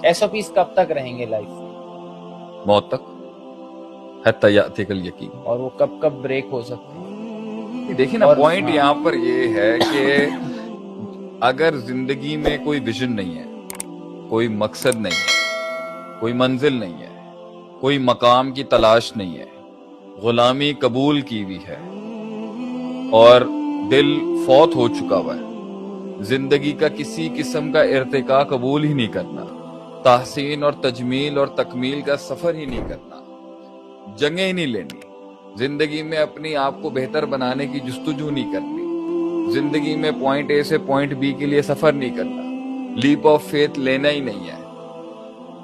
SOPs کب تک رہیں گے لائف میں؟ موت تک، حتی یأتیک الیقین. اور وہ کب کب بریک ہو سکتے ہیں؟ دیکھیں نا، پوائنٹ یہاں پر یہ ہے کہ اگر زندگی میں کوئی ویژن نہیں ہے، کوئی مقصد نہیں ہے، کوئی منزل نہیں ہے، کوئی مقام کی تلاش نہیں ہے، غلامی قبول کی ہوئی ہے اور دل فوت ہو چکا ہوا ہے، زندگی کا کسی قسم کا ارتقاء قبول ہی نہیں کرنا، تحسین اور تجمیل اور تکمیل کا سفر ہی نہیں کرنا، جنگیں ہی نہیں لینی، زندگی میں اپنی آپ کو بہتر بنانے کی جستجو نہیں کرنی، زندگی میں پوائنٹ اے سے پوائنٹ بی کے لیے سفر نہیں کرنا، لیپ آف فیتھ لینا ہی نہیں ہے،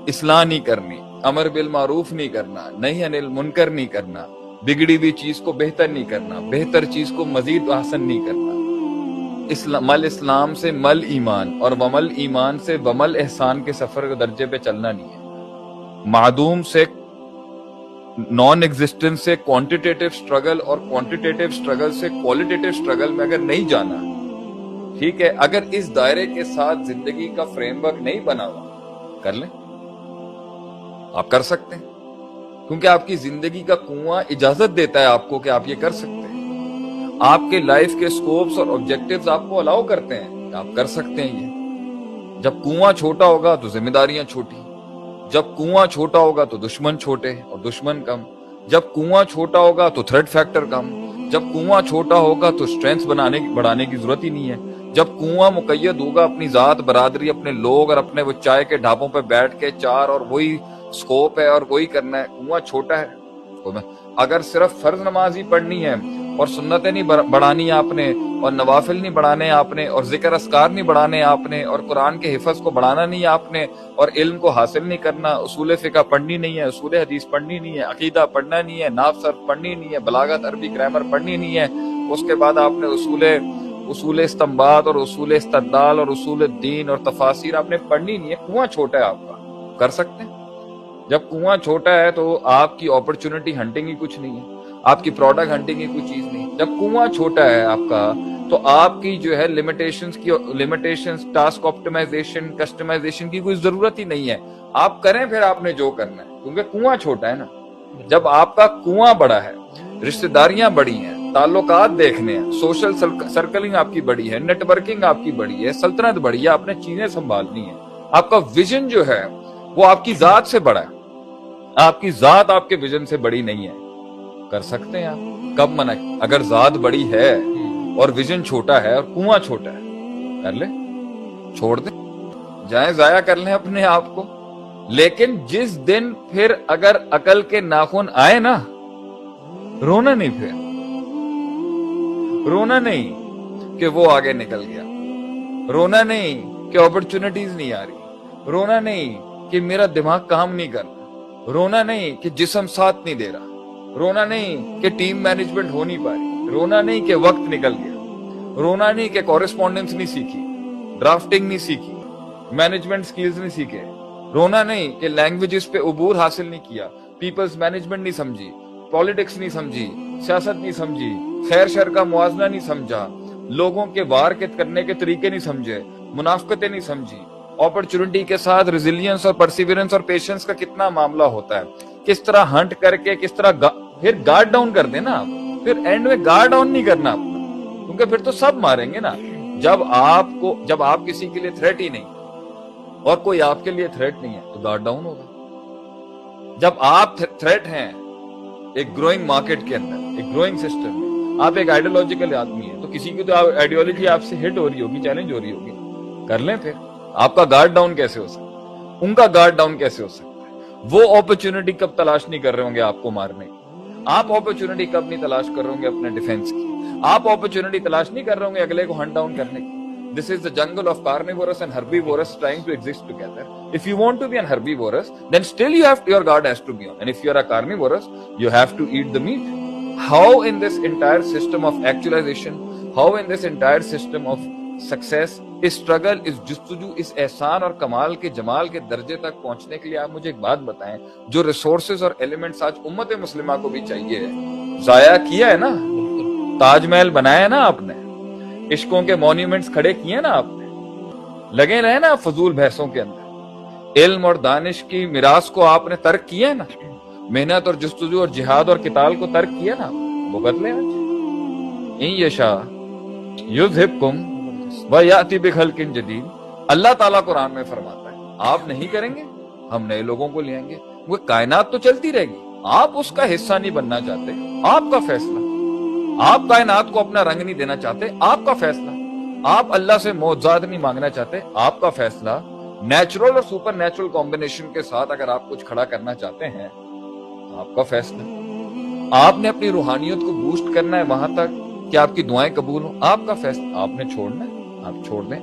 اصلاح نہیں کرنی، امر بالمعروف نہیں کرنا، نہی عن المنکر نہیں کرنا، بگڑی ہوئی چیز کو بہتر نہیں کرنا، بہتر چیز کو مزید احسن نہیں کرنا، مل اسلام سے مل ایمان اور ومل ایمان سے ومل احسان کے سفر کے درجے پہ چلنا نہیں ہے، معدوم سے نان ایگزسٹنس سے کوانٹیٹیو سٹرگل اور کوانٹیٹیو سٹرگل سے کوالٹیٹیو سٹرگل میں اگر نہیں جانا، ٹھیک ہے، اگر اس دائرے کے ساتھ زندگی کا فریم ورک نہیں بنا ہوا، کر لیں، آپ کر سکتے ہیں، کیونکہ آپ کی زندگی کا کنواں اجازت دیتا ہے آپ کو کہ آپ یہ کر سکتے ہیں، آپ کے لائف کے سکوپس اور آبجیکٹیوز آپ کو الاؤ کرتے ہیں کہ آپ کر سکتے ہیں یہ۔ جب کنواں چھوٹا ہوگا تو ذمہ داریاں چھوٹی، جب کنواں چھوٹا ہوگا تو دشمن چھوٹے اور دشمن کم، جب کنواں چھوٹا ہوگا تو تھریٹ فیکٹر کم، جب کنواں چھوٹا ہوگا تو سٹرینتھ بڑھانے کی ضرورت ہی نہیں ہے، جب کنواں مقید ہوگا اپنی ذات برادری، اپنے لوگ اور اپنے وہ چائے کے ڈھابوں پہ بیٹھ کے چار اور وہی سکوپ ہے اور وہی کرنا ہے، کنواں چھوٹا ہے۔ اگر صرف فرض نماز ہی پڑھنی ہے اور سنتیں نہیں بڑھانی آپ نے اور نوافل نہیں بڑھانے آپ نے اور ذکر اذکار نہیں بڑھانے آپ نے اور قرآن کے حفظ کو بڑھانا نہیں آپ نے اور علم کو حاصل نہیں کرنا، اصول فقہ پڑھنی نہیں ہے، اصول حدیث پڑھنی نہیں ہے، عقیدہ پڑھنا نہیں ہے، نحو صرف پڑھنی نہیں ہے، بلاغت عربی گرامر پڑھنی نہیں ہے، اس کے بعد آپ نے اصول استنباط اور اصول استدلال اور اصول الدین اور تفاسیر آپ نے پڑھنی نہیں ہے، کنواں چھوٹا ہے آپ کا، کر سکتے ہیں۔ جب کنواں چھوٹا ہے تو آپ کی اپرچونٹی ہنٹنگ ہی کچھ نہیں ہے، آپ کی پروڈکٹ ہنٹنگ ہی کوئی چیز نہیں۔ جب کنواں چھوٹا ہے آپ کا تو آپ کی جو ہے لیمیٹیشنز ٹاسک آپٹیمائزیشن کسٹمائزیشن کی کوئی ضرورت ہی نہیں ہے، آپ کریں پھر آپ نے جو کرنا ہے، کیونکہ کنواں چھوٹا ہے نا۔ جب آپ کا کنواں بڑا ہے، رشتہ داریاں بڑی ہیں، تعلقات دیکھنے ہیں، سوشل سرکلنگ آپ کی بڑی ہے، نیٹ ورکنگ آپ کی بڑی ہے، سلطنت بڑی ہے، آپ نے چیزیں سنبھالنی ہے، آپ کا ویژن جو ہے وہ آپ کی ذات سے بڑا ہے، آپ کی ذات آپ کے ویژن سے بڑی نہیں ہے، کر سکتے ہیں آپ، کب منع؟ اگر ذات بڑی ہے اور ویژن چھوٹا ہے اور کنواں چھوٹا ہے، کر لیں، چھوڑ دیں، جائیں ضائع کر لیں اپنے آپ کو۔ لیکن جس دن پھر اگر عقل کے ناخن آئے نا، رونا نہیں، پھر رونا نہیں کہ وہ آگے نکل گیا، رونا نہیں کہ اپرچونٹیز نہیں آ رہی، رونا نہیں کہ میرا دماغ کام نہیں کر رہا، رونا نہیں کہ جسم ساتھ نہیں دے رہا، رونا نہیں کہ ٹیم مینجمنٹ ہو نہیں پائی، رونا نہیں کہ وقت نکل گیا، رونا نہیں کہ کورسپونڈنس نہیں سیکھی، ڈرافٹنگ نہیں سیکھی، مینجمنٹ سکلز نہیں سیکھے، رونا نہیں کہ لینگویجز پہ عبور حاصل نہیں کیا، پیپلز مینجمنٹ نہیں سمجھی، پالیٹکس نہیں سمجھی، سیاست نہیں سمجھی، خیر شر کا موازنہ نہیں سمجھا، لوگوں کے وار کے کرنے کے طریقے نہیں سمجھے، منافقتیں نہیں سمجھی، اپرچونٹی کے ساتھ ریزیلینس اور پرسیورنس اور پیشنس کا کتنا معاملہ ہوتا ہے، کس طرح ہنٹ کر کے کس طرح پھر گارڈ ڈاؤن کر دینا آپ، پھر اینڈ میں گارڈ ڈاؤن نہیں کرنا اپنا، کیونکہ پھر تو سب ماریں گے نا۔ جب آپ کسی کے لیے تھریٹ ہی نہیں اور کوئی آپ کے لیے تھریٹ نہیں ہے تو گارڈ ڈاؤن ہوگا۔ جب آپ تھریٹ ہیں ایک گروئنگ مارکیٹ کے اندر، ایک گروئنگ سسٹم میں، آپ ایک آئیڈیولوجیکل آدمی ہیں تو کسی کی تو آئیڈیولوجی آپ سے ہٹ ہو رہی ہوگی، چیلنج ہو رہی ہوگی، کر لیں پھر۔ آپ کا گارڈ ڈاؤن کیسے ہو سکتا ہے؟ ان کا گارڈ ڈاؤن کیسے ہو سکتا ہے؟ وہ اپرچونٹی کب تلاش نہیں کر رہے ہوں گے آپ کو مارنے کی؟ آپ اپرچونٹی کب نہیں تلاش کر رہے ہوں گے اپنے ڈیفنس کی؟ آپ اپرچونٹی تلاش نہیں کر رہے ہوں گے اگلے کو ہنٹ ڈاؤن کرنے کی؟ This is the jungle of carnivorous and herbivorous trying to exist together. If you want to be an herbivorous, then still your guard has to be on. And if you are a carnivorous, you have to eat the meat. How in this entire system of actualization, how in this entire system of success, us struggle، اس جستجو، اس احسان اور کمال کے جمال کے درجے تک پہنچنے کے لیے آپ مجھے ایک بات بتائیں، جو ریسورسز اور ایلیمنٹس آج امت مسلمہ کو بھی چاہیے، ضائع کیا ہے نا، تاج محل بنایا ہے نا آپ نے، عشقوں کے مونیومنٹس کھڑے کیے نا آپ نے، لگے رہے نا فضول بحثوں کے اندر، علم اور دانش کی میراث کو آپ نے ترک کیا ہے نا, محنت اور جستجو اور جہاد اور قتال کو ترک کیا نا, وہ بدلے آج. ان یشاء یذہبکم ویأتی بخلق جدید. اللہ تعالیٰ قرآن میں فرماتا ہے آپ نہیں کریں گے, ہم نئے لوگوں کو لے آئیں گے. وہ کائنات تو چلتی رہے گی, آپ اس کا حصہ نہیں بننا چاہتے, آپ کا فیصلہ. آپ کائنات کو اپنا رنگ نہیں دینا چاہتے, آپ کا فیصلہ. آپ اللہ سے معجزات نہیں مانگنا چاہتے, آپ کا فیصلہ. نیچرل اور سپر نیچرل کمبینیشن کے ساتھ اگر آپ کچھ کھڑا کرنا چاہتے ہیں تو آپ کا فیصلہ. آپ نے اپنی روحانیت کو بوسٹ کرنا ہے وہاں تک کہ آپ کی دعائیں قبول ہوں, آپ کا فیصلہ. آپ نے چھوڑنا ہے, آپ چھوڑ دیں.